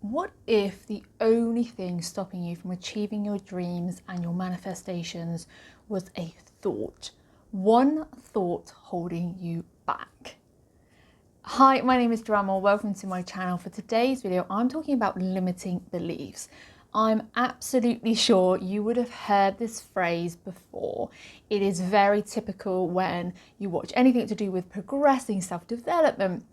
What if the only thing stopping you from achieving your dreams and your manifestations was a thought? One thought holding you back. Hi, my name is Joanne Moore. Welcome to my channel. For today's video, I'm talking about limiting beliefs. I'm absolutely sure you would have heard this phrase before. It is very typical when you watch anything to do with progressing self-development.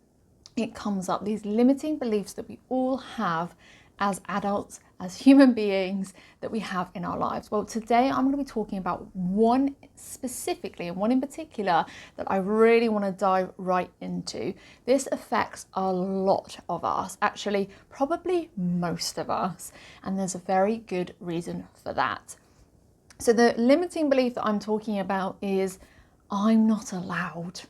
It comes up, these limiting beliefs that we all have as adults, as human beings, that we have in our lives. Well, today I'm going to be talking about one specifically, and one in particular that I really want to dive right into. This affects a lot of us, actually probably most of us, and there's a very good reason for that. So the limiting belief that I'm talking about is, I'm not allowed.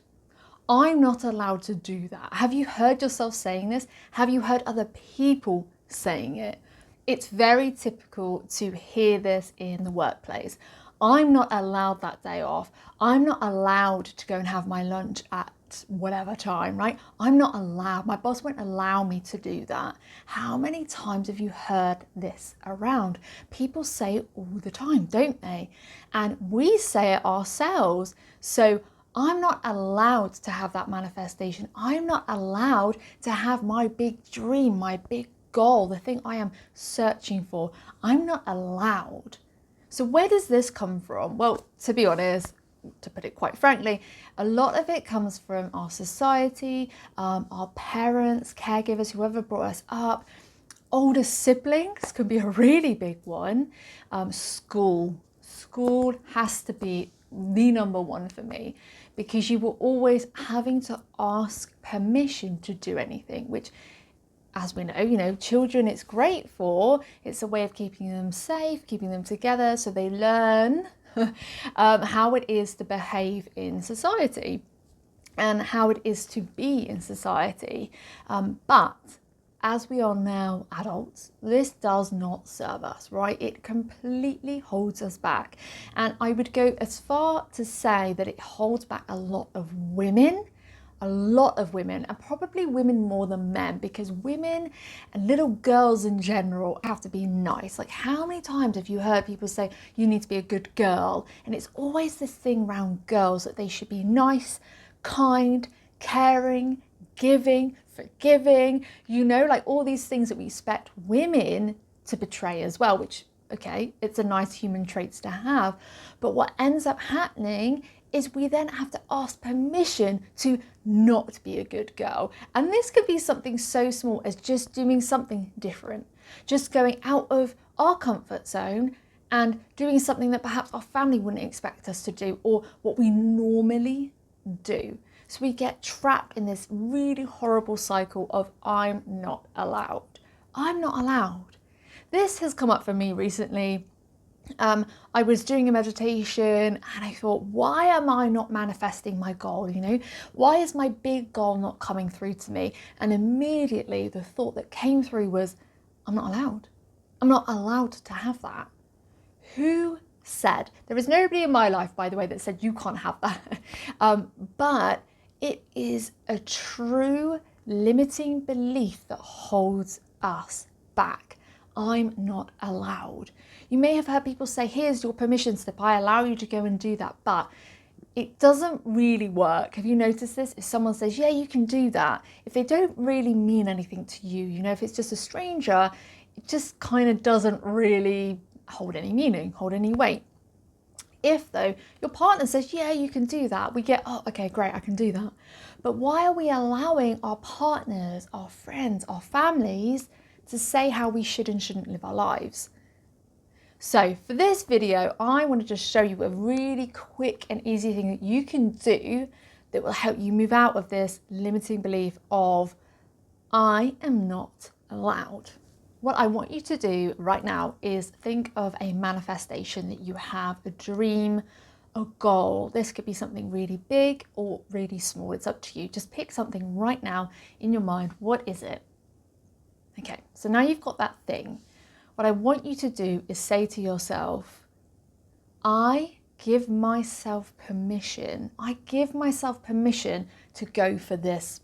I'm not allowed to do that. Have you heard yourself saying this? Have you heard other people saying it? It's very typical to hear this in the workplace. I'm not allowed that day off. I'm not allowed to go and have my lunch at whatever time, right? I'm not allowed. My boss won't allow me to do that. How many times have you heard this around? People say it all the time, don't they? And we say it ourselves. So I'm not allowed to have that manifestation. I'm not allowed to have my big dream, my big goal, the thing I am searching for. I'm not allowed. So where does this come from? Well, to be honest, to put it quite frankly, a lot of it comes from our society, our parents, caregivers, whoever brought us up. Older siblings could be a really big one. School has to be the number one for me, because you were always having to ask permission to do anything, which, as we know, children it's great for. It's a way of keeping them safe, keeping them together, so they learn how it is to behave in society and how it is to be in society. But as we are now adults, this does not serve us, right? It completely holds us back. And I would go as far to say that it holds back a lot of women, and probably women more than men, because women and little girls in general have to be nice. Like, how many times have you heard people say you need to be a good girl? And it's always this thing around girls that they should be nice, kind, caring, giving, forgiving, like all these things that we expect women to portray as well, which, okay, it's a nice human traits to have. But what ends up happening is we then have to ask permission to not be a good girl. And this could be something so small as just doing something different, just going out of our comfort zone and doing something that perhaps our family wouldn't expect us to do, or what we normally do. So we get trapped in this really horrible cycle of I'm not allowed. I'm not allowed. This has come up for me recently. I was doing a meditation and I thought, why am I not manifesting my goal? Why is my big goal not coming through to me? And immediately the thought that came through was, I'm not allowed. I'm not allowed to have that. Who said? There is nobody in my life, by the way, that said you can't have that. But it is a true limiting belief that holds us back. I'm not allowed. You may have heard people say, here's your permission slip, I allow you to go and do that, but it doesn't really work. Have you noticed this? If someone says, yeah, you can do that, if they don't really mean anything to you, if it's just a stranger, it just kind of doesn't really hold any meaning, hold any weight. If though your partner says, yeah, you can do that, we get, oh, okay, great, I can do that. But why are we allowing our partners, our friends, our families to say how we should and shouldn't live our lives? So for this video, I want to just show you a really quick and easy thing that you can do that will help you move out of this limiting belief of I am not allowed. What I want you to do right now is think of a manifestation that you have, a dream, a goal. This could be something really big or really small. It's up to you. Just pick something right now in your mind. What is it? Okay, so now you've got that thing. What I want you to do is say to yourself, I give myself permission. I give myself permission to go for this ...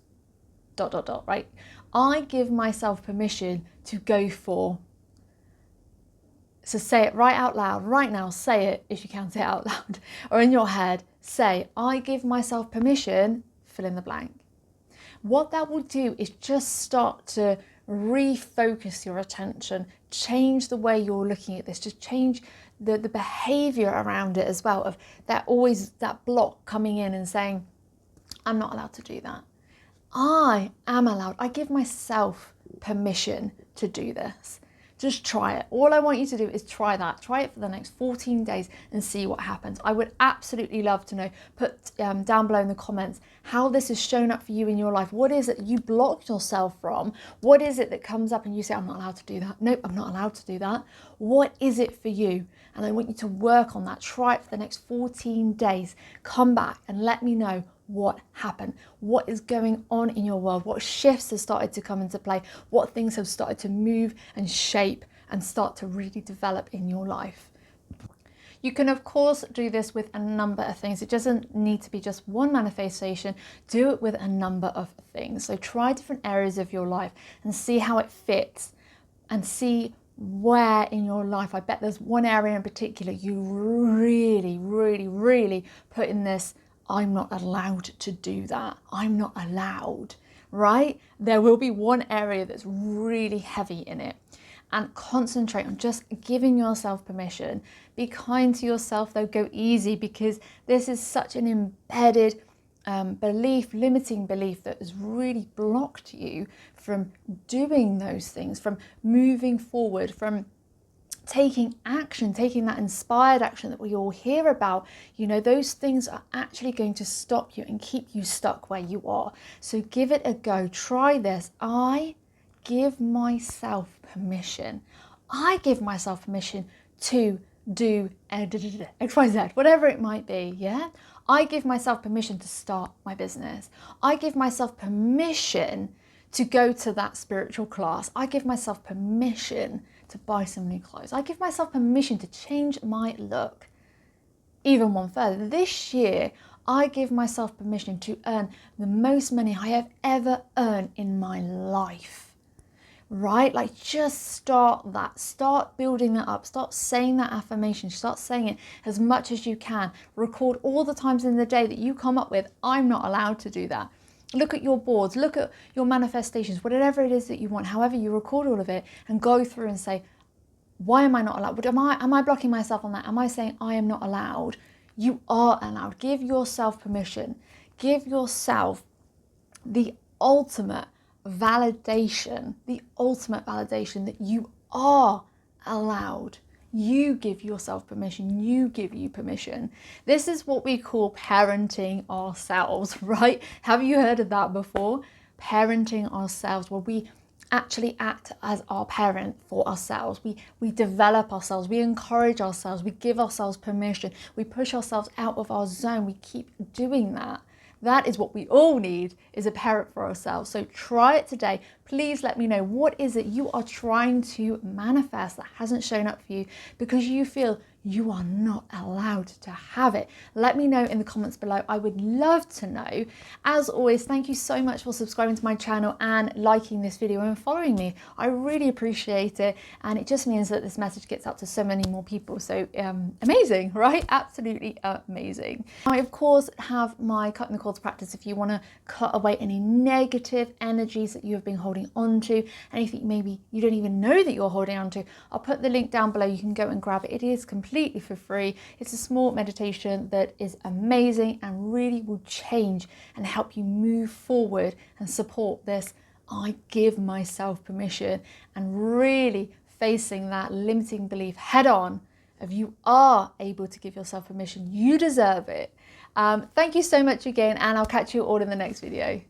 right? I give myself permission to go for. So say it right out loud, right now, say it if you can say it out loud, or in your head, say, I give myself permission, fill in the blank. What that will do is just start to refocus your attention, change the way you're looking at this, just change the behavior around it as well, of that always that block coming in and saying, I'm not allowed to do that. I am allowed. I give myself permission to do this. Just try it. All I want you to do is try that. Try it for the next 14 days and see what happens. I would absolutely love to know. Put down below in the comments how this has shown up for you in your life. What is it you blocked yourself from? What is it that comes up and you say, I'm not allowed to do that? Nope, I'm not allowed to do that. What is it for you? And I want you to work on that. Try it for the next 14 days. Come back and let me know what happened, what is going on in your world, what shifts have started to come into play, what things have started to move and shape and start to really develop in your life. You can of course do this with a number of things. It doesn't need to be just one manifestation. Do it with a number of things. So try different areas of your life and see how it fits, and see where in your life, I bet there's one area in particular you really put in this, I'm not allowed to do that. I'm not allowed, right? There will be one area that's really heavy in it, and concentrate on just giving yourself permission. Be kind to yourself though, go easy, because this is such an embedded belief, limiting belief that has really blocked you from doing those things, from moving forward, from taking action, taking that inspired action that we all hear about. You know, those things are actually going to stop you and keep you stuck where you are. So give it a go. Try this. I give myself permission. I give myself permission to do XYZ, whatever it might be, yeah? I give myself permission to start my business. I give myself permission to go to that spiritual class. I give myself permission to buy some new clothes. I give myself permission to change my look. Even one further, this year, I give myself permission to earn the most money I have ever earned in my life. Right? Like, just start that. Start building that up. Start saying that affirmation. Start saying it as much as you can. Record all the times in the day that you come up with, I'm not allowed to do that. Look at your boards, look at your manifestations, whatever it is that you want, however you record all of it, and go through and say, why am I not allowed? Am I blocking myself on that? Am I saying I am not allowed? You are allowed. Give yourself permission. Give yourself the ultimate validation that you are allowed. You give yourself permission. You give you permission. This is what we call parenting ourselves, right? Have you heard of that before? Parenting ourselves, where we actually act as our parent for ourselves. We develop ourselves. We encourage ourselves. We give ourselves permission. We push ourselves out of our zone. We keep doing that. That is what we all need, is a parent for ourselves. So try it today. Please let me know, what is it you are trying to manifest that hasn't shown up for you because you feel you are not allowed to have it? Let me know in the comments below. I would love to know. As always, thank you so much for subscribing to my channel and liking this video and following me. I really appreciate it, and it just means that this message gets out to so many more people. So amazing, right? Absolutely amazing. I of course have my cutting the cords practice if you want to cut away any negative energies that you have been holding on to, anything maybe you don't even know that you're holding on to. I'll put the link down below. You can go and grab it. It is completely for free. It's a small meditation that is amazing and really will change and help you move forward and support this I give myself permission, and really facing that limiting belief head on of you are able to give yourself permission. You deserve it. Thank you so much again, and I'll catch you all in the next video.